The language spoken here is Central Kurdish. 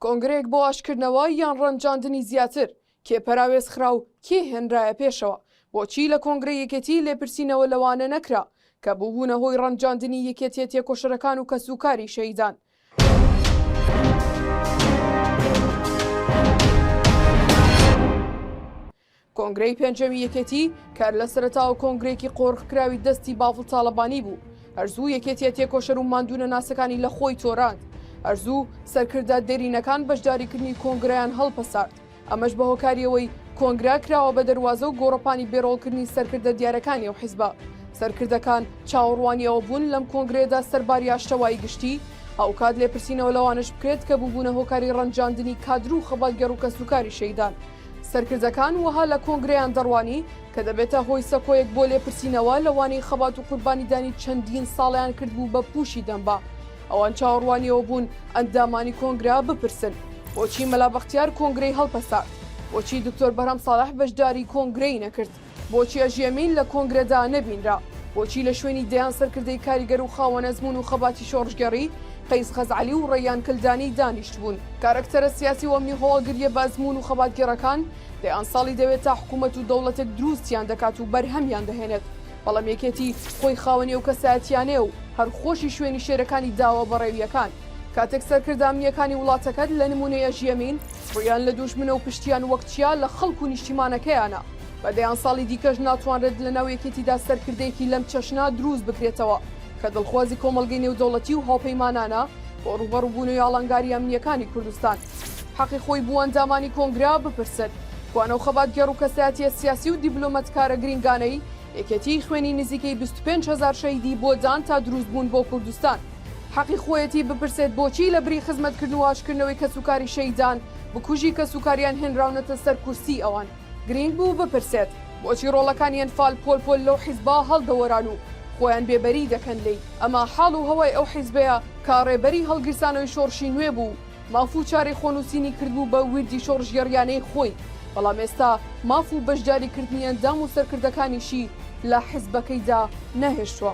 کۆنگرێک بۆ ئاشکردنەوە یان ڕەنجاندنی زیاتر کێ پەراوێز خرا و کێ هێنرایە پێشەوە بۆچی لە کۆنگرە یەکێتی لێپرسینەوە لەوانە نەکرا کە بووبوونە هۆی ڕەنجاندنی یەکێتیە تێکۆشەرەکان و کەسوکاری شەیدان. کۆنگرەی پێنجەمی یەکێتی کار لە سەرەتاوە کۆنگرێکی قۆڕخکراوی دەستی باڵ تاالبانی بوو، هەرزوو یەکێتیە تێکۆشەر و ماندوونە ناسەکانی لە خۆی تۆراند، هەرزوو سەرکردە دێرینەکان بەشداریکردنی کۆنگرەیان هەڵپەسارد، ئەمەش بە هۆکاریەوەی کۆنگرا کراوە بە دەواازە و گۆڕەپانی بێڕۆڵکردنی سەرکردە دیارەکانی و حیزبە. سەرکردەکان چاوەڕوانیەوە بوون لەم کۆنگرێدا سەرباری ئاشتەوایی گشتی ئەوکات لێپرسینەوە لەوانش بکرێت کە بووبوونە هۆکاری ڕەنجاندنی کادر و خەباتگەڕ و کەسوکاری شەیدان. سەرکردەکان وەها لە کۆنگرەیان دەڕوانی کە دەبێتە هۆی سەکۆیەک بۆ لێپرسینەوە لەوانەی خەبات و قوربانیدانی چەندین ساڵیان کردبوو بە پوشی دەمبا. ئەوان چاوەڕوانیەوە بوون ئەندامانی کۆنگرا بپرسن بۆچی مەلا بەختیار کۆنگرەی هەڵپەسارد، بۆچی دکتۆر بەرهەم ساڵح بەشداری کۆنگرەی نەکرد، بۆچی ئەژێمین لە کۆنگرەدا نەبینرا، بۆچی لە شوێنی دەیان سەرکردەی کاریگەر و خاوەنە زمون و خەباتی شۆڕژگەڕی قەیس خەزعەلی و ڕەیان کلدانی دانیشت بوون. کارکتەرە سیاسی وەمنی هۆڵگریە بە زمون و خەباتگەڕەکان دەیان ساڵی دەوێت تا حکوومەت و دەوڵەتێک دروستیان دەکات و بەرهەمیان دەهێنێت، بەڵام یەکێتی خۆی خاوەنی و کەسایەتیانێ و هەر خۆشی شوێنی شێرەکانی داوە بەڕێویەکان. کاتێک سەرکردامیەکانی وڵاتەکەت لە نمونەیە ژێمین ڕویان لە دوژمنە و پشتیان وەکچیا لە خەڵک و نیشتیمانەکەیانە، بەدەیان ساڵی دیکەش ناتوانرێت لە ناو یەکێتیدا سەرکردەیەکی لەم چەشنا دروست بکرێتەوە کە دڵخوازی کۆمەڵگەی نێودەوڵەتی و هاوپەیمانانە بۆ ڕوبەڕووبوون و ئاڵنگاری ئەمنیەکانی کوردستان. حەقی خۆی بوو ئەندامانی کۆنگرا بپرسێت. کوانە و خەباتگەڕ و کەسایەتیە سیاسی و دیبلۆمەتکارە گرنگانەی یەکێتی خوێنی نزیکەی 25,000 شەیدی بۆ دان تا دروست بوون بۆ کوردستان. حەقی خۆیەتی بپرسێت بۆچی لە بری خزمەتکردن و ئاشکردنەوەی کەسوکاری شەیدان بکوژی کەسوکاریان هێنراونەتە سەر کورسی ئەوان. گرنگ بوو بپرسێت بۆچی ڕۆڵەکانیان فال پۆل لەو حیزبا هەڵدەوەران و خۆیان بێبەری دەکەن لێی. ئەمە حاڵ و هەوای ئەو حیزبەیە کاڕێبەری هەڵگیرسانەوەی شۆڕشی نوێ بوو، مافوو چارەی خۆنووسینی کردبوو بە وردی شۆڕژگەڕیانەی خۆی، بەڵام ئێستا ماف و بەشداریکردنی ئەندام و سەرکردەکانیشی لە حیزبەکەیدا نەهێشتووە.